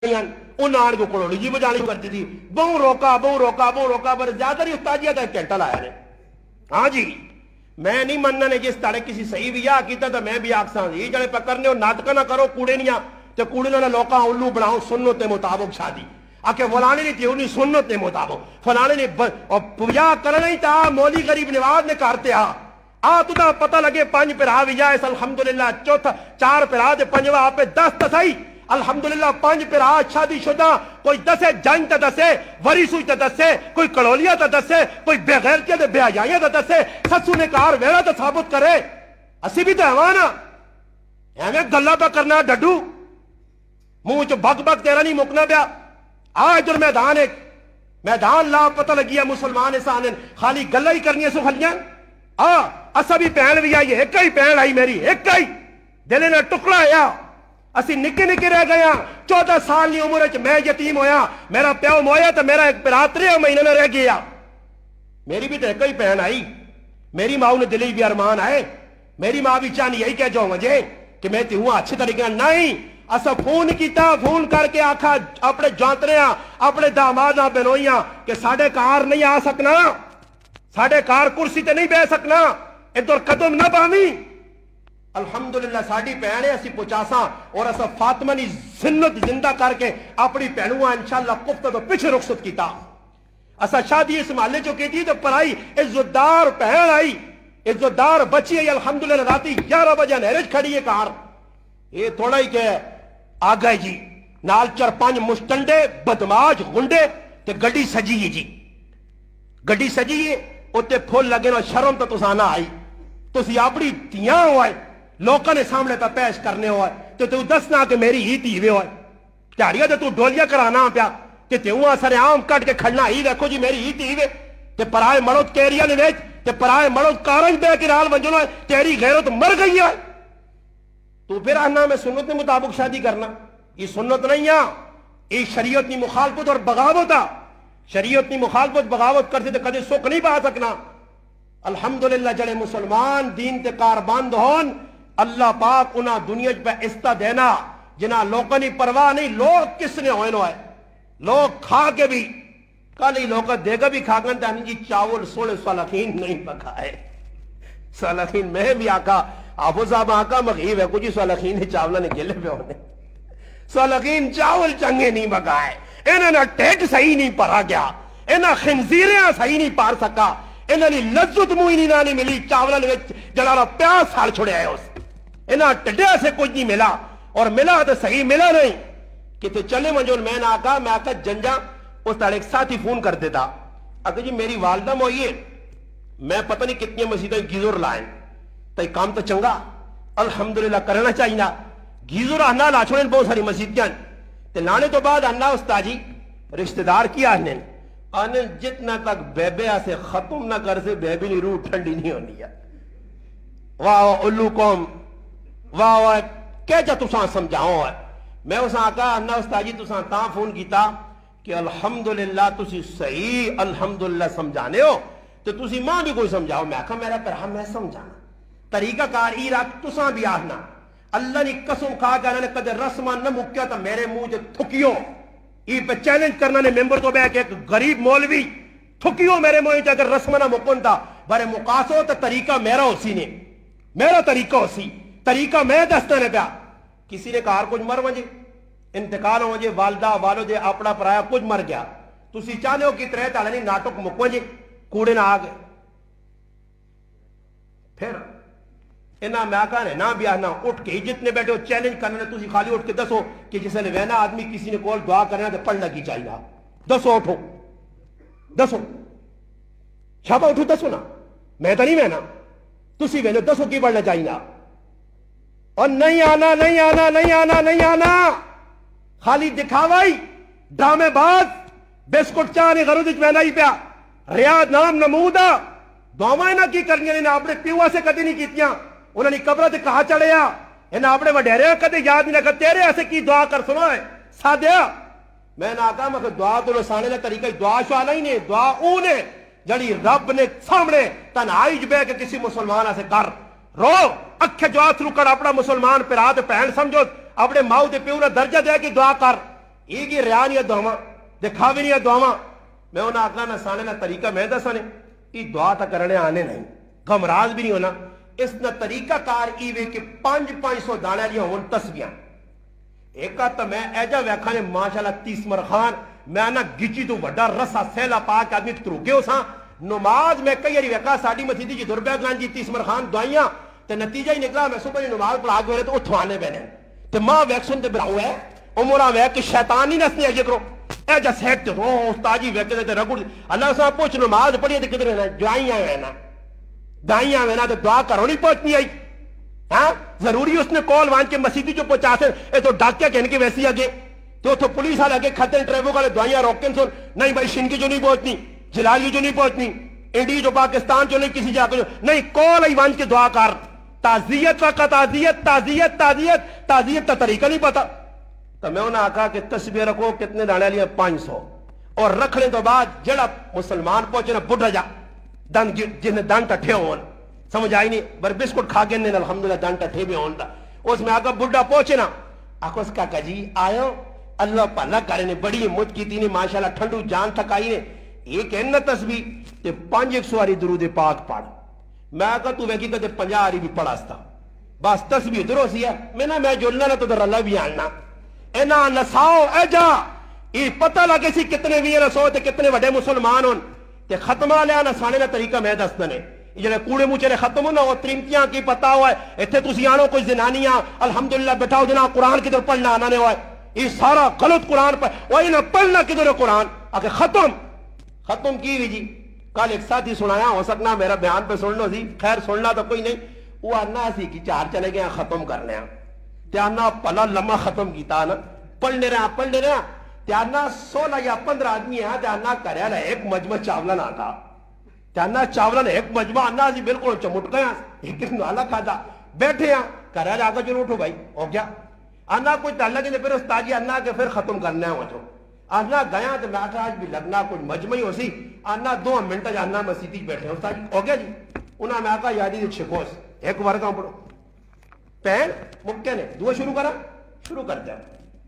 ان آن کو کڑوڑی جی بجانی کرتی تھی، بہو روکا پر زیادہ نہیں استاد جی آتا ایک گھنٹہ لایا نے. ہاں جی میں نہیں مننا نے جس طرح کسی صحیح بھی یا کیتا تو میں بھی آکساں یہ جڑے پکرنے ہو ناٹکا نہ کرو کوڑے نہیں تے کوڑے نہ لوکاں الو بناؤ سنت کے مطابق شادی آکے فلانے نے تھی انہی سنت کے مطابق فلانے نے پوجا کرنا ہی تا مولی غریب نواز نے کرتے تو دا پتہ لگے 5 پرا بھی جائے الحمدللہ چوتھا 4 پرا دے 5واں آپ 10 تسائی الحمدللہ 5 پرا شادی شدہ کوئی دسے جنگ تا دسے وری سوئی تا دسے کوئی کڑولیا تا دسے کوئی بے غیرتیاں دے بے حیائیاں تا دسے سسو نے کار ویڑا تا ثابت کرے اسی بھی تو ہوانا ہمیں گلہ پہ کرنا ڈڈو منہ چو بھگ بھگ تیرا نہیں مکنا پیا آج در میدان ایک میدان لا پتہ لگیا مسلمان انسان خالی گلہ ہی کرنی ہے سو خلیاں اسا بھی پہن بھی آئی ایک ہی پہن آئی میری ایک ہی دلے نے ٹکڑا آیا اسی نکے نکے رہ گیا 14 سال نہیں عمر میں یتیم ہویا میرا پیو مویا تو میرا ایک براترے مہینے میں رہ گیا میری بھی تو ایک ہی پہن آئی میری ماں نے دلی بھی ارمان آئے میری ماں بھی چاہنی یہی کہہ جاؤں مجھے کہ میں تی ہوں اچھے طریقے نہیں اسا فون کیتا فون کر کے آکھا اپنے جانتریاں اپنے داماداں بنوئیاں کہ ساڑھے کار نہیں آ سکنا ساڑھے کار کرسی تے نہیں بے سکنا ادھر قدم نہ پاویں الحمدللہ ساڑھی پہنے اسی پچاساں اور اسا فاطمہ نی سنت زندہ کر کے اپنی پہنوہاں انشاءاللہ کفتہ تو پیچھے رخصت کیتا اسا شادی اس محلے جو کی تھی تو پرائی عزتدار پہن آئی عزتدار بچی ہے الحمدللہ راتی 11 بجے نیرج کھڑی ہے کار یہ تھوڑا ہی کہ آگئے جی نال 4-5 مشتنڈے بدماج گنڈے تے گڑی سجی ہے جی گڑی سجی ہے اتے پھول لگے نا شرم تو تسانا آئی تسی اپنی تیاں ہوئے لوکاں نے سامنے پہ پیش کرنے ہوئے تو دسنا کہ میری ہی تیوے ہوئے چاڑیا تو ڈولیاں کرانا پیا کہ تیوہاں سر عام کٹ کے کھڑنا ہی دیکھو جی میری ہی تیوے تے پرائے مرد کیریا نے ویچ تے پرائے مرد کارنج بے کی رال ونجنو ہے تیری غیرت مر گئی ہے تو پھر آنا میں سنت کے مطابق شادی کرنا یہ سنت نہیں ہے یہ شریعت کی مخالفت اور بغاوت ہے شریعت کی مخالفت بغاوت کرتے تو کدے سکھ نہیں پا سکنا الحمدللہ جڑے مسلمان دین تے کاربند ہون اللہ پاک انہاں دنیا پہ استہ دینا جنہاں لوگوں نے پرواہ نہیں لوگ کس نے ہوئے نو ہے لوگ کھا کے بھی کالی لوگ دے گا بھی کھا گن تانی جی چاول سوڑے سالخین نہیں پکائے سالخین میں بھی آقا آفو صاحب آقا مغیب ہے کچھ سالخین نے چاولہ نے گلے پہ ہونے سالخین چاول چنگے نہیں پکائے انہوں نے ٹیٹ صحیح نہیں پڑا گیا انہوں خنزیریاں صحیح نہیں پار سکا انہوں نے لذت موئی نہیں ملی چاولہ نے جلالا پیاس سال چھوڑے آئے اس انہوں ٹڈیا سے کچھ نہیں ملا اور ملا تو صحیح ملا نہیں کہ تو چلے منجون میں نے آقا جنجا اس طرح ایک ساتھی فون کر دیتا اگر جی میری والدہ موئی ہے میں پتہ نہیں کتنی مسیدہ گیزور لائیں تو کام تو چنگا الحمدللہ کرنا چاہیے نا گیزور آنا لا چھوڑیں بہت ساری مسیدیاں تو لانے تو بعد آنا استاجی رشتہ دار کیا آنے آنے جتنا تک بیبے سے ختم نہ کر سے بیبی نہیں روح ٹھنڈی نہیں ہونی ہے واہ الو قوم واہ کیا جا تساں سمجھاؤں ہے میں اساں آقا آنا استاجی تساں تاں فون کیتا کہ الحمدللہ تسی صحیح الحمدللہ سمجھانے ہو تو تسی ماں بھی کوئی سمجھاؤ میں آقا میرا پرہا میں سمجھانا طریقہ کار ای رکھ تساں بھی آہنا اللہ نے قسم کھا کہ نے کدے رسمان نہ مکیا تا میرے منہ جو تھکیوں ای پہ چیلنج کرنا نے ممبر تو بے کہ ایک غریب مولوی تھکیوں میرے منہ جو اگر رسمان نہ مکن تا بارے مقاسو تا طریقہ میرا اسی نے میرا طریقہ اسی طریقہ میں دستا نے پیا کسی نے کار کچھ مر مجھے انتقال ہو جے والدہ والو جے اپنا پرایا کچھ مر گیا تسی چاہنے ہو کہ ترے تالے نہیں ناٹک مکو جے کوڑے نہ آگئے پھر انہاں میں آقا نے نہ بھی آنا اٹھ کے جتنے بیٹھے ہو چیلنج کرنے تسی خالی اٹھ کے دسو کہ جسے نے وینا آدمی کسی نے کول دعا کرنا تو پڑھنا کی چاہیے دسو اٹھو دسو چھاپا اٹھو دسو نا میں تو نہیں وینا تسی وینا دسو کی پڑھنا چاہیے اور نہیں آنا نہیں آنا نہیں آنا نہیں آنا خالی دکھاوائی ڈرامے باز بسکٹ چاہنے غرض وینا ہی پیا ریاض نام نمودہ دعوائیں نہ کی کرنی نے اپنے پیوا سے کدی نہیں کیتیاں انہوں نے قبرہ تے کہا چڑھیا انہیں اپنے وڈیرے کدے یاد نہیں رکھا تیرے ایسے کی دعا کر سنو ہے سادیا میں نے آقا میں دعا تو لسانے نے طریقہ دعا شوانا ہی نہیں دعا اونے جڑی رب نے سامنے تنہائی جبے کہ کسی مسلمان ایسے کر رو اکھے جو آسرو کر اپنا مسلمان پر آت پہن سمجھو اپنے ماؤ دے پیو نے درجہ دے کی دعا کر یہ کی ریا نہیں دعوا دکھاوی نہیں دعوا میں انہیں آخنا نہ سانے نہ طریقہ میں دسانے یہ دعا تو کرنے آنے نہیں گمراز بھی نہیں ہونا اس نہ طریقہ کار ایوے کہ 500 دانے لیا ہون تسبیاں ایک تو میں ایجا ویکھا نے ماشاءاللہ 30 مرخان میں نہ گچی تو وڈا رسا سیلا پا کے آدمی تروگے ہو ساں نماز میں کئی یاری ویکھا ساڑی مسیدی جی دربیہ گان جی 30 مرخان دعائیاں تے نتیجہ ہی نکلا میں صبح نماز پڑھا کے ہوئے تو اتھوانے بینے تے ماں ویکسن تے براؤ ہے عمرہ ویک کہ شیطان نہیں نسنے اجے کرو اے جا سیٹ تے استاجی ویکے تے رگڑ اللہ صاحب پوچھ نماز پڑھیے تے کدھر رہنا دعائیاں وینا دعائیاں وینا تے دعا کرو نہیں پہنچنی آئی ہاں ضروری اس نے کال وان کے مسیدی جو پہنچا سے اے تو ڈاکیا کہنے کے ویسی آگے تو پولیس والے آگے کھتے ٹریفو والے دعائیاں روکن سن نہیں بھائی شنکی جو نہیں پہنچنی جلالی جو نہیں پہنچنی انڈی جو پاکستان جو نہیں کسی جا کے نہیں کال ای وان کے دعا کر تعزیت کا تعزیت تعزیت تعزیت تعزیت کا طریقہ نہیں پتا تو میں انہوں نے آکھا کہ تسبیح رکھو کتنے دانے لیا 500 اور رکھنے تو بعد جڑا مسلمان پہنچے نا بڑھا جا جن دن ٹھے ہون سمجھ آئی نہیں بر بسکٹ کھا گئے نہیں الحمدللہ دن ٹھے بھی ہون دا اس میں آکھا بڑھا پہنچے نا آکھا اس کا جی آئے اللہ پالا کرے نے بڑی مجھ کی تھی ماشاءاللہ ٹھنڈو جان تھکائی نے ایک ہے نا تسبیح تے 500 آری درود پاک پڑھ میں آکھا تو ویکی کہ 50 آری بھی پڑھا ستا بس تسبیح درو سی ہے میں جولنا نا تو در اللہ بھی آنا اینا نساؤ اے جا یہ پتہ لگے سی کتنے بھی نسو تے کتنے وڈے مسلمان ہون تے ختمہ لیا نسانے نا طریقہ میں دستنے یہ جنہیں کوڑے موچے ختم ہونا وہ تریمتیاں کی پتہ ہوا ہے اتھے تو سیانوں کوئی زنانیاں الحمدللہ بیٹھاؤ جنا قرآن کی در پڑھنا آنا ہوا ہے یہ سارا غلط قرآن پر وہی نہ پڑھنا کی در قرآن آکے ختم کی بھی جی کل ایک ساتھ ہی سنایا ہو سکنا میرا بیان پہ سننا سی خیر سننا تو کوئی نہیں وہ آنا سی کی 4 چلے گئے ختم کر لیا تیانا پلا لمحہ ختم کیتا نا پڑھنے رہا تیانا 16 یا 15 آدمی ہیں تیانا کریا نا ایک مجمع چاولن آتا تیانا چاولن ایک مجمع آنا سی بالکل چمٹ گیا ایک نالا کھاتا بیٹھے ہیں کریا جا کر چلو اٹھو بھائی ہو گیا آنا کوئی تعلق نہیں پھر استاجی آنا کہ پھر ختم کرنا ہے وجہ آنا گیا تو میں آج بھی لگنا کوئی مجمع ہی ہو سی آنا 2 منٹ جانا مسیدی بیٹھے ہیں استاجی ہو گیا جی انہاں میں آقا یادی دے چھکوس ایک ورگاں پڑھو پہن مکہ نے 2 شروع کر دیا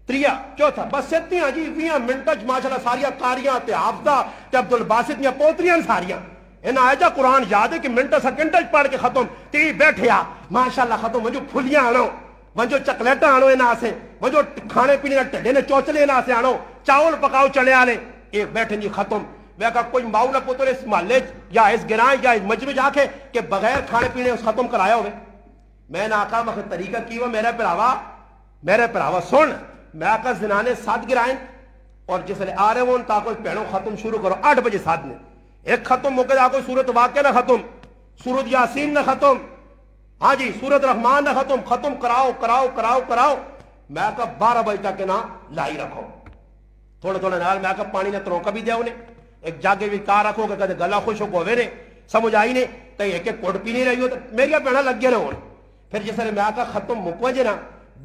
3 چوتھا بس اتنی جی 20 منٹ ماشاءاللہ ساریاں کاریاں تے حافظہ تے عبدالباسط یا پوتریاں ساریاں انہاں آجا قرآن یاد ہے کہ منٹ سیکنڈ پڑھ کے ختم تی بیٹھے آ ماشاءاللہ ختم وجو پھلیاں آنو وجو چکلیٹاں آنو انہاں سے وجو کھانے پینے ٹھڈے نے چوچلے انہاں سے آنو چاول پکاؤ چلے آلے ایک بیٹھے جی ختم میں کہا کوئی ماؤنا پتر اس محلے یا اس گرائیں یا اس مجمع جا کے کہ بغیر کھانے پینے اس ختم کرایا ہوئے میں نے آقا وقت طریقہ کی وہ میرے پراوا سن میں آقا زنانے 7 گرائیں اور جس لئے آ رہے وہ ان تاکہ پہنوں ختم شروع کرو 8 بجے 7 نے ایک ختم موقع جا کوئی سورت واقعہ نہ ختم سورت یاسین نہ ختم ہاں جی سورت رحمان نہ ختم کراؤ میں آقا 12 بجے تک نہ لائی رکھو تھوڑا نال میں آقا پانی نہ تروکا بھی دیا انہیں ایک جاگے بھی کار رکھو کہ کہتے گلہ خوش ہو گوے نے سمجھ آئی نے تو ایک کوڑ پی نہیں رہی ہو تو میری پہنا لگ گیا رہا پھر جس طرح میں آقا ختم مکوجے نا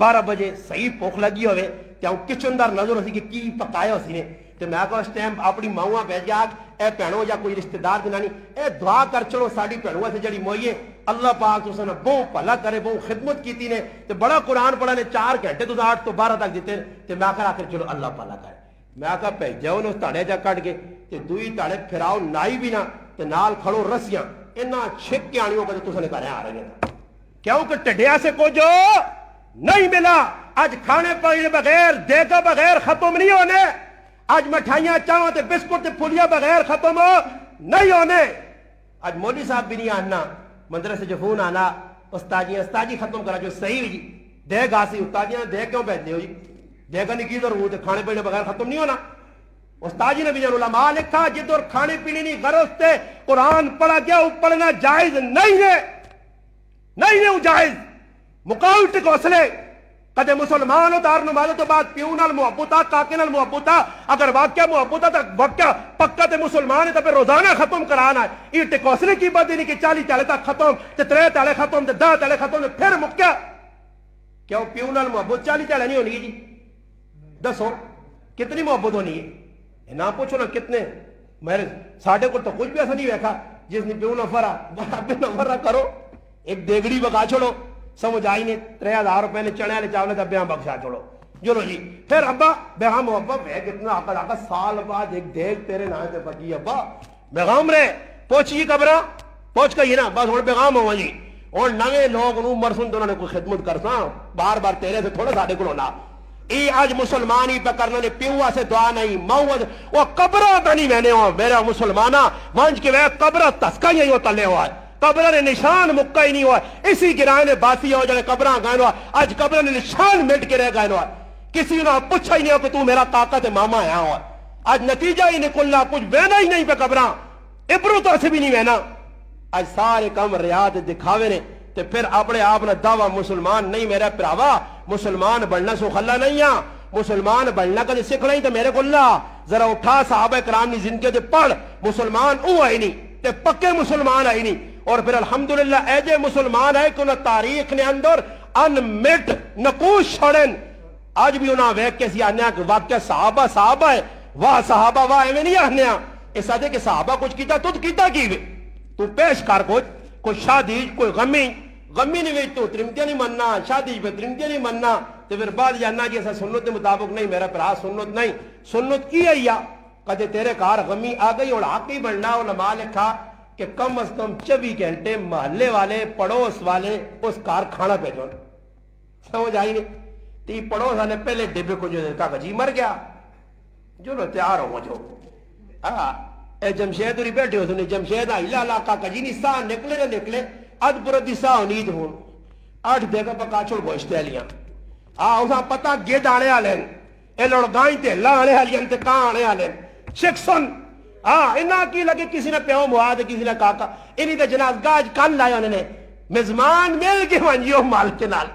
12 بجے صحیح پوکھ لگی ہوئے تو کچن دار نظر ہو سی کہ کی پکایا ہو سی نے تو میں آقا اس ٹائم اپنی ماؤں بیٹھ جا اے پہنو یا کوئی رشتہ دار دنانی اے دعا کر چلو ساڑی پہنو سے جڑی موئیے اللہ پاک تو سنہ بہت پہلا کرے بہت خدمت کی تھی نے تو بڑا قرآن پڑھا نے 4 گھنٹے تو 8 تو 12 تک دیتے تو میں آقا آخر چلو اللہ پہلا کرے میں آقا پہنچ جاؤ نے اس تاڑے جا کٹ کے تو دوئی تاڑے پھراؤ نائی بھی نہ تو نال کھڑو رسیاں انہاں چھک کے آنیوں کا تو سنے کرے آ رہے ہیں کیونکہ ٹڈیا سے کو جو نہیں ملا آج کھانے پینے بغیر دیگا بغیر ختم نہیں ہونے آج مٹھائیاں چاہوں تے بسکٹ تے پھلیاں بغیر ختم ہو نہیں ہونے آج مولوی صاحب بھی نہیں آنا مدرسے جو فون آنا استاجی ختم کرا جو صحیح جی دیگ آسی استاجیاں دیگ کیوں بیٹھتے ہو جی دیگا نہیں کی ضرورت ہے کھانے پینے بغیر ختم نہیں ہونا استاجی نے بھی جن علماء لکھا جد اور کھانے پینے نہیں غرض تے قرآن پڑھا گیا وہ پڑھنا جائز نہیں ہے جائز مقاوم ٹکوسلے کدے مسلمان اتار نمازوں تو بعد پیوں نال محبوتا کاکے نال محبوتا اگر واقعہ محبوتا تا واقعہ پکا تے مسلمان ہے تو پھر روزانہ ختم کرانا ہے یہ ٹکوسلے کی بات نہیں کہ 40 تالے تک ختم تے 3 تالے ختم تے 10 تالے ختم تے پھر مکیا کیوں پیوں نال محبت 40 تالے نہیں ہونی جی دسو کتنی محبت ہونی ہے نہ پوچھو نا کتنے میرے ساڑھے کو تو کچھ بھی ایسا نہیں ویکھا جس نے پیوں نفرہ نفرہ کرو ایک دیگڑی بگا چھوڑو سمجھ آئی نے 3000 روپے نے چنے والے چاولے دا بیاں بخشا چھوڑو چلو جی پھر ابا بیغام ہو ابا میں کتنا عقل آقا سال بعد ایک دیکھ تیرے نام سے پکی ابا بیغام رہے پہنچی قبرہ پہنچ گئی نا بس ہوں بیغام ہوا جی اور نوے لوگ نو مرسن تو انہوں نے کوئی خدمت کرسا بار بار تیرے سے تھوڑا ساڑھے کو ہونا ای آج مسلمانی پہ کرنا نے پیوا سے دعا نہیں موت وہ قبرہ تا نہیں میں نے ہوا میرا مسلمانہ وانج کے وہ قبرہ تسکا ہی ہوتا لے ہوا قبرہ نے نشان مکہ ہی نہیں ہوا اسی گرائے نے باسی ہو جانے قبرہ گائن ہوا آج قبرہ نے نشان مٹ کے رہ گائن ہوا کسی نے پوچھا ہی نہیں ہو کہ تو میرا قاقہ تے ماما ہے ہوا آج نتیجہ ہی نکلنا کچھ وینا ہی نہیں پہ قبرہ ابرو تو سے بھی نہیں وینا آج سارے کم ریاض دکھاوے نے تے پھر اپنے آپ نے دعویٰ مسلمان نہیں میرا پراوا مسلمان بڑھنا سو خلا نہیں ہاں مسلمان بڑھنا کدے سکھ نہیں تو میرے کو اللہ ذرا اٹھا صحابہ کرام نے زندگی دے پڑھ مسلمان او ہے نہیں تے پکے مسلمان ہے نہیں اور پھر الحمدللہ ایجے مسلمان ہے کہ انہوں تاریخ نے اندر انمٹ نقوش چھڑن آج بھی انہوں ویک کے سی آنے کہ واقعہ صحابہ ہے واہ صحابہ واہ ایویں نہیں آنے اس آدھے کہ صحابہ کچھ کیتا تو کیتا کیوے تو پیش کر کوئی شادی کوئی غمی نہیں ویچ تو ترمتیاں نہیں مننا شادی پہ ترمتیاں نہیں مننا تو پھر بعد جاننا کہ ایسا سنت کے مطابق نہیں میرا پرا سنت نہیں سنت کی ہے یا کہتے تیرے کار غمی آ گئی اور حق ہی بڑھنا علماء لکھا کہ کم از کم 24 گھنٹے محلے والے پڑوس والے اس کار کھانا بھیجو سمجھ آئی نہیں تی پڑوس والے پہلے ڈبے کو جو کہا جی مر گیا جو لو تیار ہو جو اے جمشید ہوئی بیٹھے ہو سنے جمشید آئیلا علاقہ کا جی نہیں ساہ نکلے نہ نکلے اد پردی ساہ انید ہون 8 دیکھا پکا چھوڑ گوشتے لیاں اساں پتہ گید آنے آلین اے لڑگائیں تے اللہ آنے آلین تے کہاں آنے آلین شکسن انہاں کی لگے کسی نے پیو مواد کسی نے کاکا انہی تے جنازگاہ کن لائے انہوں نے مزمان مل کے ونجیو مال کے نال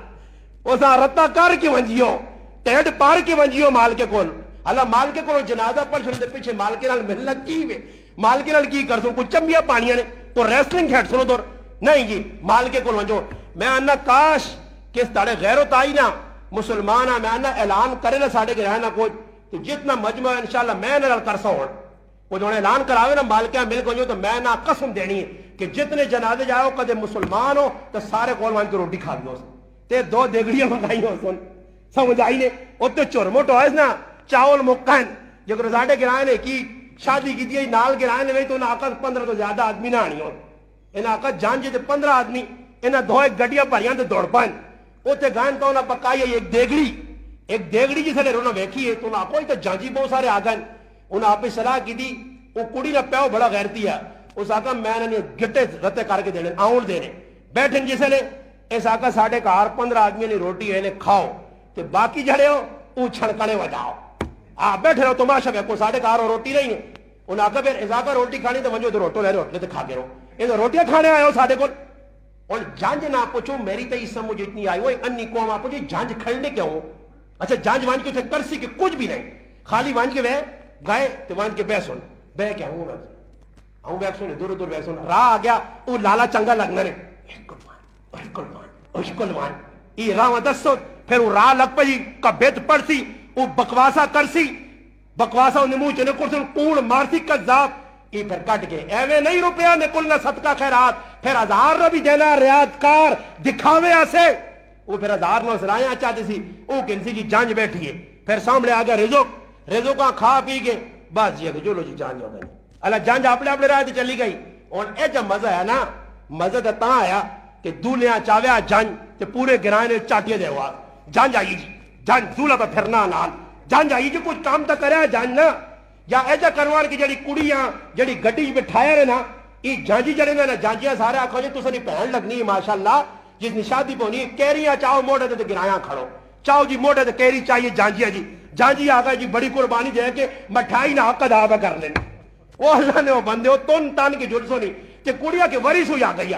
اساں رتا کر کے ونجیو ٹیڈ پار کے ونجیو مال کے کول اللہ مال کے کول جنازہ پر چھوڑتے پیچھے مال کے نال ملنا کی وے مال کے نال کی کر سو کچھ چمبیا پانیاں نے تو ریسلنگ کھیٹ سنو دور نہیں جی مال کے کول ونجو میں انہا کاش کس تاڑے غیرت آئی نا مسلمانہ میں انہا اعلان کرے نا ساڑے کے رہنا کوئی تو جتنا مجمع انشاءاللہ میں نال کر سا ہوں وہ جو اعلان کراوے نا مال کے مل کو تو میں نہ قسم دینی ہے کہ جتنے جنازے جاؤ کدے مسلمان ہو تو سارے کول وہاں کی روٹی کھا گئے تے 2 دیگڑیاں منگائی ہو سن سمجھ آئی نے وہ تو چورموٹ ہوئے نا چاول مکن جو رزاٹے گرائے نے کی شادی کی دی نال گرائے نے تو انہاں آقا 15 تو زیادہ آدمی نہ آنی ہو انہاں آقا جان جی 15 آدمی انہاں 2 ایک گڑیاں پریاں تے دوڑ پائیں اوتے گائن تو انہاں پکائی ایک دیگڑی جسے لے رونا ویکھی ہے تو انہاں کوئی تو جانجی بہت سارے آگئے انہاں آپ صلاح کی دی وہ کڑی نہ پیو بڑا غیرتی ہے اس آقا میں نے گٹے رتے کر کے دینے آؤن دینے بیٹھیں جسے لے اس آقا ساڑھے کار 15 آدمی نے روٹی ہے کھاؤ تے باقی جڑے ہو وہ چھڑکنے وجاؤ بیٹھے رہو تماشا کو ساڑھے کار اور روٹی نہیں ہے انہاں آقا پھر اضافہ روٹی کھانی تو ونجو تو روٹو لے روٹے تے کھا کے رہو یہ روٹیاں کھانے آئے ہو ساڑھے کو اور جانج نہ پوچھو میری تے اس مجھے اتنی آئی ہوئی انی قوم آپ پوچھو جانج کھڑنے کیا ہو اچھا جانج وانج کے تھے کرسی کے کچھ بھی نہیں خالی وانج کے بے گائے تے وانج کے بے سن بے کیا ہوں میں ہوں بیک سنے دور بے سن راہ آ گیا وہ لالا چنگا لگنا نے اشکلوان ای راہ دستو پھر وہ راہ لگ پجی کا بیت پڑسی وہ بکواسا کرسی بکواسا نمو چنے کرسن کوڑ مارسی کذاب ای پھر کٹ گئے ایوے نہیں روپیہ نکلنا صدقہ خیرات پھر 1000 رو بھی دینا ریاض کار دکھاوے آسے وہ پھر 1000 نو سرائیاں چاہتے سی وہ کنسی کی جانج بیٹھی ہے پھر سامنے آگیا رزو کا کھا پی کے بس یہ جو لو جی جانج ہو گئی اللہ جانج اپنے رائے چلی گئی اور اے جب مزہ ہے نا مزہ تا آیا کہ دولیا چاویا جانج تے پورے گرائے نے چاٹیے دے ہوا جانج آئی جی جانج دولا پہ پھرنا نال جانج آئی جی کچھ کام تا کرے جانج نا یا ایجا کروان کی جڑی کڑیاں جڑی گڈی بٹھایا رہے نا ای جانجی جڑے نا جانجیاں سارے آکھو جی تو سنی پہن لگنی ماشاءاللہ جس نے شادی پونی کیریاں چاہو موڑے تے گرایاں کھڑو چاہو جی موڑے تے کیری چاہیے جانجیاں جی جانجی آگا جی بڑی قربانی دے کے مٹھائی نہ حق ادا کر لینے وہ اللہ نے وہ بندے وہ تن تان کے جڑ سونی کہ کڑیا کے وریس ہوئی آ گئی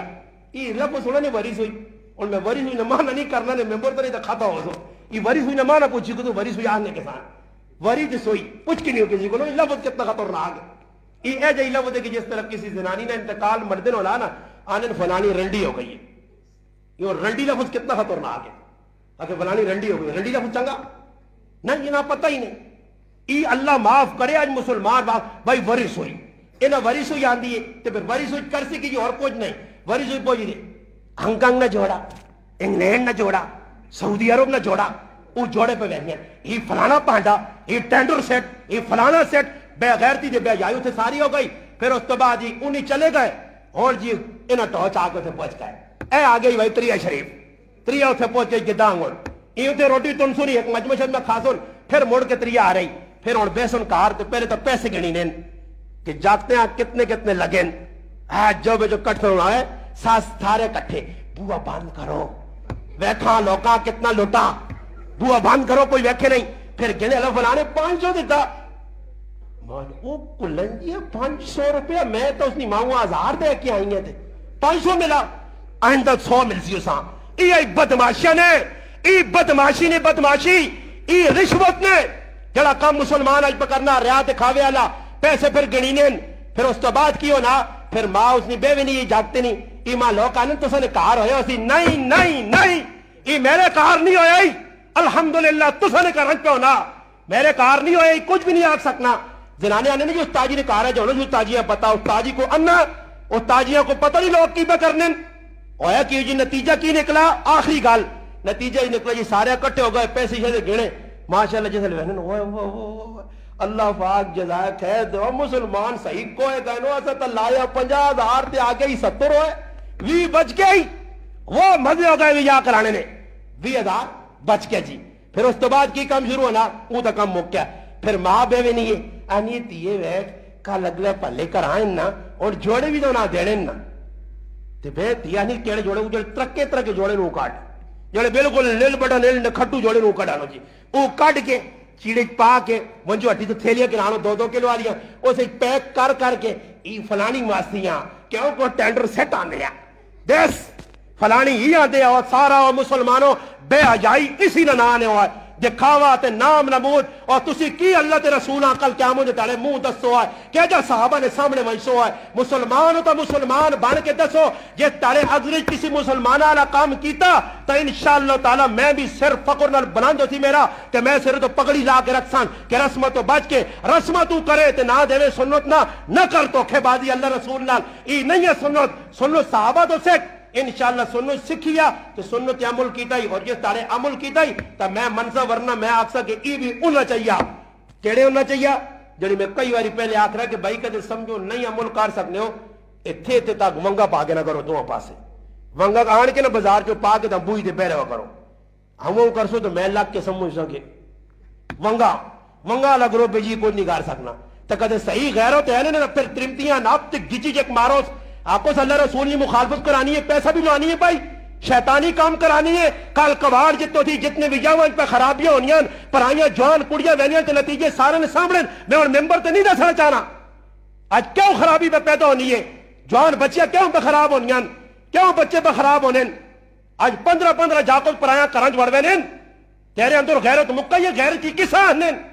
یہ لب سونا نے وریس ہوئی اور میں وریس ہوئی نمانا نہیں کرنا نے ممبر تو نہیں تو کھاتا ہو سو یہ وریس ہوئی نمانا پوچھی کو تو وریس ہوئی آنے کے ساتھ وریس ہوئی پوچھ کی نہیں ہو کسی کو نہیں لفظ کتنا خطر رہا گیا یہ جائی لفظ ہے کہ جس طرح کسی زنانی نے انتقال مردن ہو نا آنے فلانی رنڈی ہو گئی ہے یہ رنڈی لفظ کتنا خطر رہا گیا اگر فلانی رنڈی ہو گئی رنڈی لفظ چنگا نہیں یہ نہ پتہ ہی نہیں ای اللہ معاف کرے آج مسلمان معاف بھائی ورث ہوئی انہیں ورث ہوئی آندھی ہے تو پھر ورث ہوئی کر سکی جی اور کچھ نہیں ورث ہوئی پوچھ دے ہنگ کنگ نہ جوڑا انگلینڈ نہ جوڑا سعودی عرب نہ جوڑا وہ جوڑے پہ بیٹھے یہ فلانا پانڈا یہ ٹینڈر سیٹ یہ فلانا سیٹ بے غیرتی دے بے جائی اتنے ساری ہو گئی پھر اس تو بعد جی انہیں چلے گئے اور جی انہیں ٹوچ آ کے اتنے پہنچ گئے اے آ گئی بھائی تریہ شریف تریہ اتنے پہنچ گئی گدانگ یہ اتنے روٹی تن سنی ایک مجمشد میں کھا سن پھر مڑ کے تریہ آ رہی پھر اور بے سن کار تو پہلے تو پیسے گنی نین کہ جاگتے ہیں کتنے کتنے لگیں جو بے جو کٹ ہونا ہے ساس تھارے کٹھے بوا بند کرو ویکھاں لوکاں کتنا لوٹا بوا بند کرو کوئی ویکھے نہیں پھر گنے اللہ فلانے 500 دیتا وہ کلنجی ہے 500 روپیہ میں تو اس نے مانگو 1000 دے کے آئیں گے تھے 500 ملا آئندہ 100 ملسی اساں یہ بدماشی نے یہ بدماشی نے بدماشی یہ رشوت نے جڑا کام مسلمان آج پکرنا ریات کھاوے والا پیسے پھر گنینے پھر اس تو بعد کیوں نا پھر ماں اس نے بیوی نہیں جاگتے نہیں یہ ماں لوگ آنے تو سنے کار ہوئے اسی نہیں نہیں نہیں یہ میرے کار نہیں ہوئے الحمدللہ تو سنے کرنچ پہ ہونا میرے کار نہیں ہوئے کچھ بھی نہیں آگ سکنا زنانے آنے نہیں جو استاجی نے کار ہے جو استاجیاں پتا استاجی کو انا استاجیاں کو پتہ نہیں لوگ کی بے کرنے ہویا کہ جی نتیجہ کی نکلا آخری گال نتیجہ ہی نکلا جی سارے اکٹھے ہو گئے پیسے سے گھنے ماشاءاللہ جیسے لوہنن اللہ پاک جزائے خیر دو مسلمان صحیح کوئے گئنو ایسا تا لایا 50,000 تے آگے ہی 70 ہوئے 20 بچ کے ہی وہ مزے ہو گئے بھی جا کرانے نے 20,000 بچ کے جی پھر اس تو بعد کی کم شروع ہونا وہ تا کم مک گیا پھر ماں بے بھی نہیں ہے آنی تیئے ویٹ کا لگلے پلے کر آئیں نا اور جوڑے بھی تو نہ دینے نا تے بے تیئے نہیں کیڑے جوڑے وہ جوڑے ترکے جوڑے نو کاٹ جوڑے بالکل نیل بٹا نیل کھٹو جوڑے نو کاٹانو جی وہ کاٹ کے چیڑے پا کے ونجو ہٹی تو تھیلیا کے نانو 2-2 کلو آلیا اسے پیک کر کے ای فلانی ماستیاں کیوں کو ٹینڈر سیٹ آنے ہیں دیس فلانی ہی آنے اور سارا مسلمانوں بے حجائی اسی نہ آنے ہوئے دکھاوا تے نام نمود اور تسی کی اللہ تے رسول کل قیامت دے تالے منہ دسو ہے کہ جا صحابہ نے سامنے منشو ہے مسلمان ہو تو مسلمان بن کے دسو یہ تالے اگلی کسی مسلمان والا کام کیتا تو انشاءاللہ تعالی میں بھی صرف فقر نال بلند ہوتی میرا کہ میں صرف تو پگڑی لا کے رکھ سان کہ رسمت تو بچ کے رسمت تو کرے تے نہ دے سنت نہ کر تو بازی اللہ رسول نال ای نہیں ہے سنت صحابہ تو سیکھ انشاءاللہ سنت سکھیا تو سنت عمل کی دائی اور یہ تارے عمل کی دائی تا میں منظر ورنہ میں آکسا کہ ای بھی انہا چاہیا کیڑے انہا چاہیا جنہی میں کئی واری پہلے آکھ رہا کہ بھائی کدے سمجھو نہیں عمل کار سکنے ہو اتھے تاک ونگا پاکے نہ کرو دو پاسے ونگا آن کے نہ بازار جو پاکے تا بوئی دے بیرے ہوا کرو ہم وہ کرسو تو میں لگ کے سمجھ سکے ونگا لگ رو بیجی کوئی نہیں کار سکنا تا کدے صحیح غیر ہوتے ہیں نا پھر ترمتیاں ناپ تے گچی جیک مارو آپ کو صلی اللہ رسول نے مخالفت کرانی ہے پیسہ بھی لانی ہے بھائی شیطانی کام کرانی ہے کال کباڑ جتو تھی جتنے بھی جاؤں ان پہ خرابیاں ہونیاں پرائیاں جوان کڑیاں وینیاں تے نتیجے سارے نے سامنے میں اور ممبر تے نہیں دسنا چاہنا آج کیوں خرابی پہ پیدا ہونی ہے جوان بچیاں کیوں پہ خراب ہونیاں کیوں بچے پہ خراب ہونے آج 15 جاکت پرائیاں کرانج وڑوے تیرے اندر غیرت مکہ یہ غیرت ہی کسا ہنن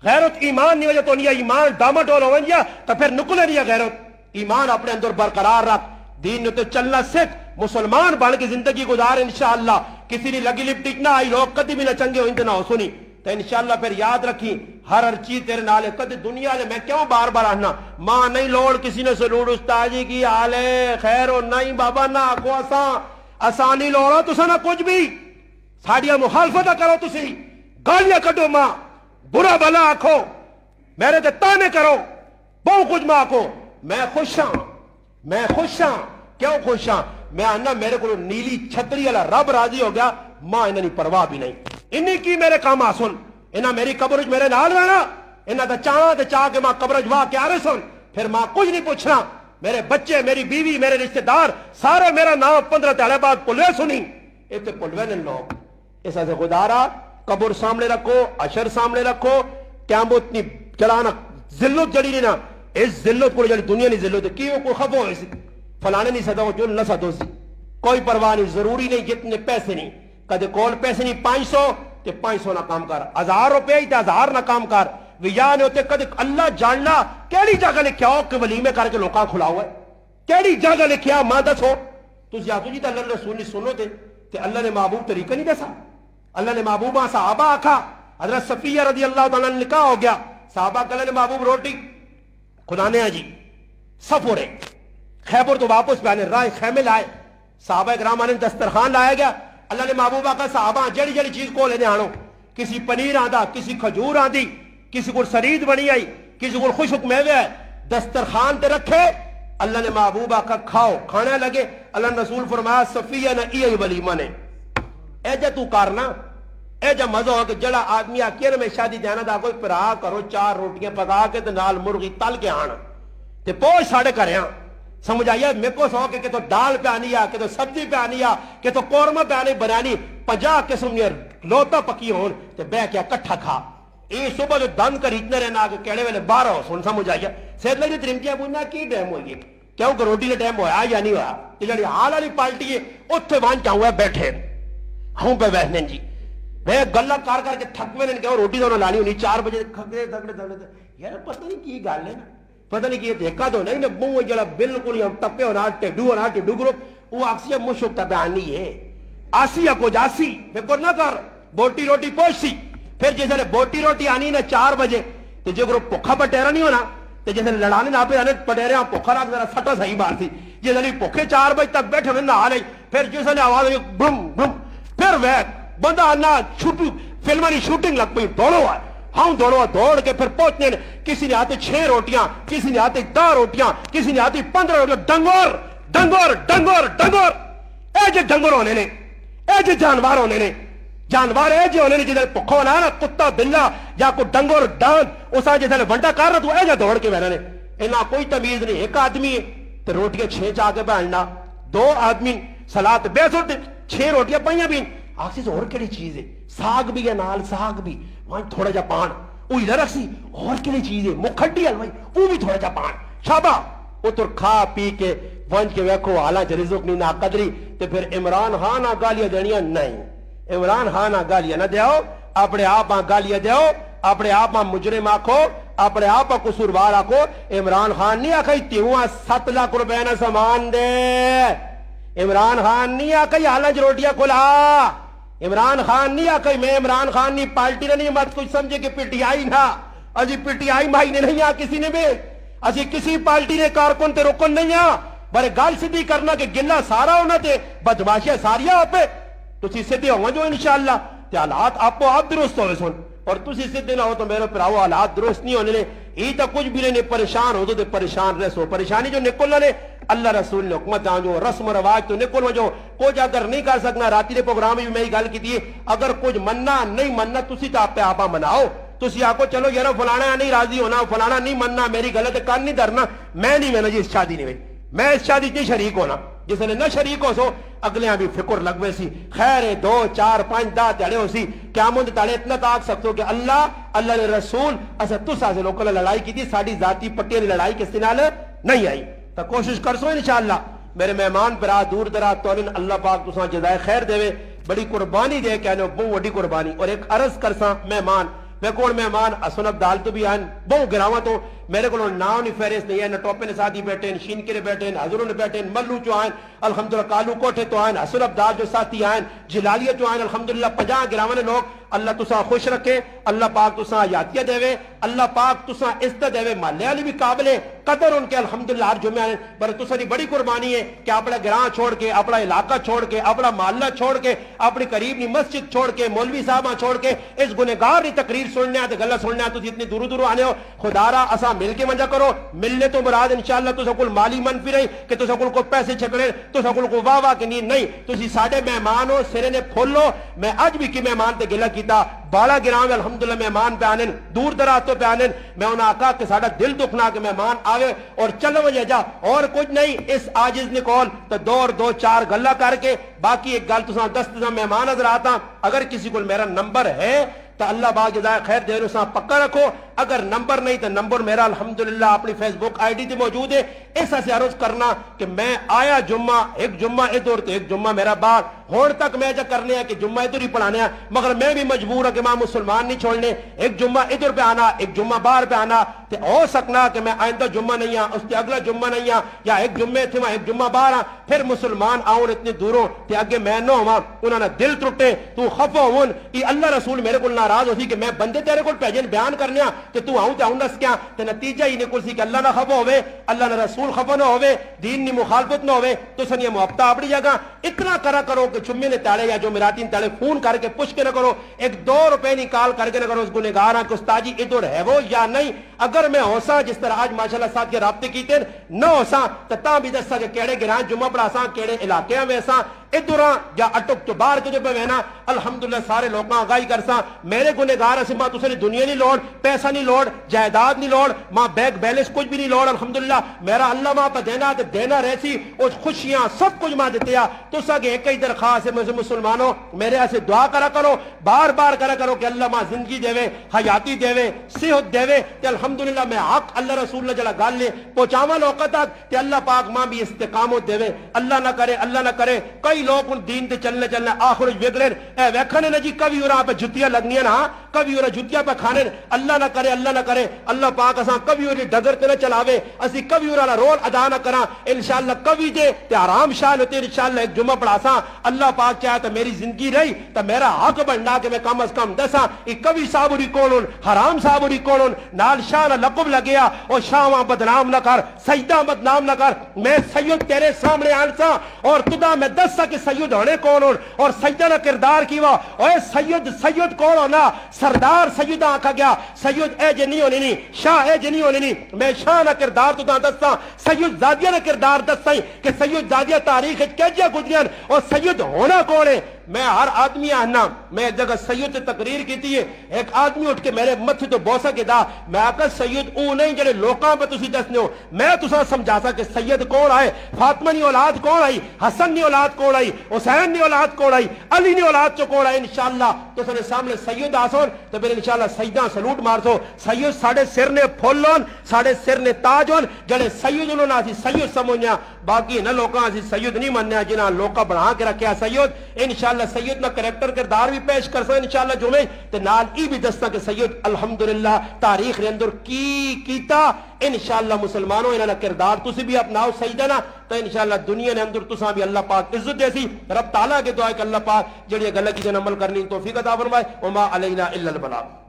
غیرت ایمان نہیں وجہ تو نہیں ہے ایمان ڈاما ڈول ہوئن یا تو پھر نکلے نہیں ہے غیرت ایمان اپنے اندر برقرار رکھ دین تو چلنا سکھ مسلمان بن کے زندگی گزار انشاءاللہ کسی نے لگی لپٹی نہ آئی لوگ کدی بھی نہ چنگے ہو انت نہ ہو سنی تو انشاءاللہ پھر یاد رکھی ہر چیز تیرے نالے کدی دنیا لے میں کیوں بار بار آنا ماں نہیں لوڑ کسی نے سلوڑ استاجی کی آلے خیر ہو نہیں بابا نہ آکو آسانی لوڑا تو سنا کچھ بھی ساڑیاں مخالفت کرو تسی گالیاں کٹو ماں برا بلا آکھو میرے تے تانے کرو بہو کچھ ماں آکھو میں خوش ہاں کیوں خوش ہاں میں آنا میرے کو نیلی چھتری والا رب راضی ہو گیا ماں انہیں پرواہ بھی نہیں انہیں کی میرے کام آسن انہیں میری قبرج میرے نال رہنا انہیں دا چاہ کے ماں قبرج واہ کے آرے سن پھر ماں کچھ نہیں پوچھنا میرے بچے میری بیوی میرے رشتہ دار سارے میرا نام 15 تیڑے بعد پلوے سنی ایتے پلوے نے لوگ اس ایسے خدارا قبر سامنے رکھو عشر سامنے رکھو قیامت اتنی چلانا ذلت جڑی نہیں نا اس ذلت کو جڑی دنیا نہیں ذلت ہے کیوں کو خبو ہے فلانے نہیں صدا ہو جو نہ صدو سی کوئی پرواہ نہیں ضروری نہیں جتنے پیسے نہیں کدے کول پیسے نہیں 500 تے 500 نہ کام کر 1000 روپے ہی تے 1000 نہ کام کر ویا نے ہوتے کدے اللہ جاننا کیڑی جگہ لکھیا ہو کہ ولیمے کر کے لوکاں کھلاؤ ہے کیڑی جگہ لکھیا ماں دسو تو جاتو جی تے اللہ رسول نے سنو تے اللہ نے محبوب طریقہ نہیں دسا اللہ نے محبوبہ صحابہ آکھا حضرت صفیہ رضی اللہ تعالیٰ نے نکاح ہو گیا صحابہ کہنے نے محبوب روٹی خدا نے جی صف ہو رہے خیبر تو واپس پہ آنے رائے خیمے لائے صحابہ اکرام آنے دسترخوان لایا گیا اللہ نے محبوبہ کا صحابہ جڑی جڑی چیز کو لینے آنو کسی پنیر آندا، کسی کھجور آندی، کسی کو سرید بنی آئی، کسی کو خشک میوے ہے، دسترخوان تے رکھے، اللہ نے محبوب آقا کھاؤ، کھانے لگے، اللہ نے رسول فرمایا صفیہ نہ ای ولیمہ نے اے جا تو کرنا، اے جا مزہ ہو کہ جڑا آدمی آکیر میں شادی دینا دا کوئی پرا کرو 4 روٹیاں پکا کے تے نال مرغی تل کے آنا تے پوچھ ساڑے کرے ہاں سمجھ آئیے میں کو سو کہ تو دال پہ آنی آ کہ تو سبزی پہ آنی آ کہ تو قورمہ پہ آنی بنانی 50 قسم نے لوتا پکی ہون تے بے کیا کٹھا کھا یہ صبح جو دن کر اتنے رہنا آگے کیڑے والے 12 ہو سن سمجھ آئیے سید لگی ترمتیاں پوچھنا کی ٹائم ہوئی کیوں کہ روٹی کا ٹائم ہوا یا نہیں ہوا یہ جڑی حال والی پارٹی ہے اتنے وہاں چاہوں ہے بیٹھے ہوں پہ بیٹھنے جی میں گلہ کر کے تھک میں نے کہا روٹی تو لانی ہونی 4 بجے کھگڑے یار پتہ نہیں کی گل ہے نا پتہ نہیں کہ دیکھا تو نہیں نا بہو جڑا بالکل ہم ٹپے ہونا ٹڈو گروپ وہ آکسیہ مشک تبانی ہے آسی یا کچھ آسی فکر نہ کر بوٹی روٹی پوچھسی پھر جیسے بوٹی روٹی آنی نا 4 بجے تو جو گروپ پوکھا پٹیرا نہیں ہونا تو جیسے لڑانے نہ پہ آنے پٹیرے ہاں پوکھا رکھ ذرا سٹا صحیح بات تھی جیسے پوکھے 4 بجے تک بیٹھے ہوئے نہ آ رہی پھر جیسے آواز ہوئی برم برم پھر وہ بندہ آنا فلمانی شوٹنگ لگ پئی دوڑو آئے ہم دوڑ کے پھر پہنچنے کسی نے آتے 6 روٹیاں کسی نے آتے 10 روٹیاں کسی نے آتی 15 روٹیاں ڈنگور ڈنگور ڈنگور ڈنگور اے جے ڈنگور ہونے نے اے جے جانوار ہونے نے جانوار اے جے ہونے نے جیسے پکھا ہونا ہے نا کتا بلا یا کوئی ڈنگور ڈان اسا جیسے ونڈا کر رہا تو اے جے دوڑ کے بہنے نے انہاں کوئی تمیز نہیں ایک آدمی ہے تو روٹیاں 6 چاہ کے بہننا 2 آدمی سلات بیس ہوتے 6 روٹیاں پائیاں بھی آخسی سے اور کیڑی چیز ہے ساگ بھی ہے نال ساگ بھی وہاں تھوڑا جا پان وہ ادھر رکھسی اور کیڑی چیز ہے مکھڈی حلوائی وہ بھی تھوڑا جا پان شابہ وہ تو کھا پی کے ونج کے ویکھو حالاں چ رزق نہیں نہ قدری تے پھر عمران خان آ گالیاں دینیاں نہیں عمران خان آ گالیاں نہ دیو اپنے آپ گالیاں دیو اپنے آپ مجرم آکھو اپنے آپ قصوروار آکھو عمران خان نہیں آکھئی تیوں 7 لاکھ روپے نہ سامان دے عمران خان نہیں آکھئی حالاں چ روٹیاں کھلا عمران خان نہیں آکھئی میں عمران خان نہیں پالٹی نے نہیں مت کچھ سمجھے کہ پٹی آئی نہ اجی پٹی آئی مائی نے نہیں آ کسی نے بھی اسی کسی پالٹی نے کارکن تے رکن نہیں آ بڑے گال سیدھی کرنا کہ گلہ سارا ہونا تے بدماشیاں ساریاں آپ پہ تسی سیدھے ہوں جو انشاءاللہ تے حالات آپ درست ہوئے سن اور تسی سیدھے نہ ہو تو میرے پراؤ حالات درست نہیں ہونے لے یہ تو کچھ بھی نہیں پریشان ہو تو پریشان رہ سو پریشانی جو نکلنا نے اللہ رسول نے حکمت جو رسم و رواج تو نکل جو کچھ اگر نہیں کر سکنا راتی نے پروگرام میں میں گل کی تھی اگر کچھ مننا نہیں مننا تسی تو آپ پہ آپا مناؤ تسی آکو چلو یار فلانا نہیں راضی ہونا فلانا نہیں مننا میری غلط کان نہیں دھرنا میں نہیں میں جی اس شادی نہیں میں اس شادی نہیں شریک ہونا جس نے نہ شریک ہو سو اگلے بھی فکر لگوے سی خیر 2 4 5 10 تڑے ہو سی قیامت تڑے اتنا تاک سکتو کہ اللہ نے رسول اسا تسا سے لوکل لڑائی کی تھی ساڑی ذاتی پٹی والی لڑائی کس نال نہیں آئی تو کوشش کر سو انشاءاللہ میرے مہمان پر دور دراز تو اللہ پاک تساں جزائے خیر دے بڑی قربانی دے کہنے بہت وڈی قربانی اور ایک عرض کرساں مہمان میں کون مہمان اسن عبدال تو بھی آئین بہت گراواں تو میرے کو ناؤ نہیں فہرست نہیں ہے نہ ٹوپے نے ساتھی بیٹھے ہیں شین کرے بیٹھے ہیں حضروں نے بیٹھے ہیں ملو چو آئین الحمدللہ کالو کوٹھے تو آئین اسن عبدال جو ساتھی آئین جلالیہ چو آئین الحمدللہ 50 گراواں لوگ اللہ تساں خوش رکھے اللہ پاک تساں حیاتیہ دے اللہ پاک تساں عزت دے محلے والی بھی قابل قدر ان کے الحمدللہ ہر جمعہ آئین پر تساں دی بڑی قربانی ہے کہ اپنا گراں چھوڑ کے اپنا علاقہ چھوڑ کے اپنا محلہ چھوڑ کے اپنی قریب نی مسجد چھوڑ کے مولوی صاحبہ چھوڑ کے اس گنہگار نی تقریر سننے آتے غلط سننے آتے اتنی دور دور آنے ہو خدا را اساں مل کے منجا کرو ملنے تو مراد انشاءاللہ تساں کل مالی منفی نہیں کہ تساں کل کو پیسے چھکڑے تساں کل کو واہ واہ کے نہیں تسی ساڑھے مہمان ہو سرے نے پھولو میں آج بھی کی مہمان تے گلہ کیتا بالا گراؤں میں الحمدللہ مہمان پہ آنن دور دراتوں پہ آنن میں انہاں آقا کہ ساڑھا دل دکھنا کہ مہمان آوے اور چلو وجہ جا اور کچھ نہیں اس آجز نکول تو 2 4 گلہ کر کے باقی ایک گل تساں 10 مہمان نظر آتا اگر کسی کو میرا نمبر ہے تو اللہ باق جزائے خیر دے رہے پکا رکھو اگر نمبر نہیں تو نمبر میرا الحمدللہ اپنی فیس بک آئی ڈی تے موجود ہے ایسا سے عرض کرنا کہ میں آیا جمعہ ایک جمعہ ادھر تو ایک جمعہ میرا بار ہون تک میں جا کرنے ہیں کہ جمعہ ادھر ہی پڑھانے ہیں مگر میں بھی مجبور ہوں کہ میں مسلمان نہیں چھوڑنے ایک جمعہ ادھر پہ آنا ایک جمعہ باہر پہ آنا تے ہو سکنا کہ میں آئندہ جمعہ نہیں ہاں اس تے اگلا جمعہ نہیں ہاں یا ایک جمعہ تھے ایک جمعہ باہر ہاں پھر مسلمان آؤں اتنے دوروں تے اگے میں نہ ہوں انہوں نے دل ٹوٹے تو خفا ہوں یہ اللہ رسول میرے کو ناراض ہو سی کہ میں بندے تیرے کو پیجن بیان کرنے ہاں کہ تو آؤں تے آؤں نس کیا تے نتیجہ ہی نکل سی کہ اللہ نہ خفا ہوئے اللہ نہ رسول خفا نہ ہوئے دین نی مخالفت نہ ہوئے تو سنیہ محبتہ اپنی جگہ اتنا کرا کرو کہ چمے نے تاڑے یا جو میراتی نے تاڑے فون کر کے پوچھ کے نہ کرو، ایک 2 روپے نکال کر کے نہ کرو اس گنہگار کہ استاد جی ادھر ہے وہ یا نہیں۔ اگر میں ہوساں جس طرح آج ماشاءاللہ صاحب کے رابطے کیتے نہ ہوساں تو تاں بھی دسا کہ کیڑے گران جمعہ پڑھاساں کیڑے علاقے میں ساں ادھراں یا اٹک تو باہر کے جو بہنا الحمدللہ سارے لوگاں آگاہی کرساں میرے گنہگار اسی ماں تسے دنیا نہیں لوڑ، پیسہ نہیں لوڑ، جائیداد نہیں لوڑ، ماں بینک بیلنس کچھ بھی نہیں لوڑ، الحمدللہ میرا اللہ ماں پہ دینا تے دینا رہسی اس خوشیاں سب کچھ ماں دیتے ہیں۔ تو ساگے ایک ہی درخواست ہے مجھے مسلمانوں میرے ایسے دعا کرا کرو، بار بار کرا کرو کہ اللہ ماں زندگی دے وے، حیاتی دے وے، صحت دے وے تے الحمدللہ میں حق اللہ رسول اللہ جڑا گل لے پہنچاواں لوکاں تک تے اللہ پاک ماں بھی استقامت دے وے۔ اللہ نہ کرے کئی لوگ ان دین تے چلنے آخر بگڑن اے ویکھنے نا جی کبھی اورا پہ جتیاں لگنیاں نا کبھی اورا جتیاں پہ کھانے اللہ نہ کرے اللہ پاک اساں کبھی اوری ڈگر تے نہ چلاوے، اسی کبھی اورا رول ادا نہ کراں انشاءاللہ کبھی دے تے آرام شان ہوتے انشاءاللہ ایک جمعہ پڑھاساں اللہ پاک چاہے تو میری زندگی رہی تو میرا حق بننا کہ میں کم از کم دساں یہ کبھی صابری کونن حرام صابری کونن نال شان لقب لگیا اور شاواں بدنام نہ کر سجدہ بدنام نہ کر، میں سید تیرے سامنے آنساں اور تدا میں دسا کہ سید ہونے کون اور سیدہ نہ کردار کیوا اوے سید کون ہونا سردار سیدہ آکھا گیا سید اے جنی ہونی نہیں شاہ اے جنی ہونی نہیں، میں شاہ نہ کردار تو دسا سید زادیہ نہ کردار دسا کہ سید زادیہ تاریخ کیجیا گزریاں اور سید ہونا کون ہے۔ میں ہر آدمی آنا میں ایک جگہ سید سے تقریر کی تھی ایک آدمی اٹھ کے میرے متھے تو بوسا کے دا میں آکا سید او نہیں جڑے لوکاں پہ تسی دسنے ہو، میں تساں سمجھا سا کہ سید کون آئے، فاطمہ نی اولاد کون آئی، حسن نی اولاد کون آئی، حسین نی اولاد کون آئی، علی نی اولاد چو کون آئی انشاءاللہ تو سنے سامنے سید آسون تو پھر انشاءاللہ سیداں سلوٹ مار سو۔ سید ساڑھے سر نے پھول ہون ساڑھے سر نے تاج ہون جڑے سید انہوں نے آسی سید سمجھنا باقی نہ لوکاں آسی سید نہیں منیا جنہاں لوکاں بڑھا کے رکھیا سید انشاءاللہ سید نہ کریکٹر کردار بھی پیش کر سکتے انشاءاللہ جمعے تے نال ای بھی دستا کہ سید الحمدللہ تاریخ رے اندر کیتا انشاءاللہ مسلمانوں انہاں کردار تسی بھی اپناؤ سیدہ نا تو انشاءاللہ دنیا نے اندر تساں بھی اللہ پاک عزت دیسی رب تعالیٰ کے دعا ہے کہ اللہ پاک جڑی گلہ کی جن عمل کرنی توفیق عطا فرمائے وما علینا الا البلاغ۔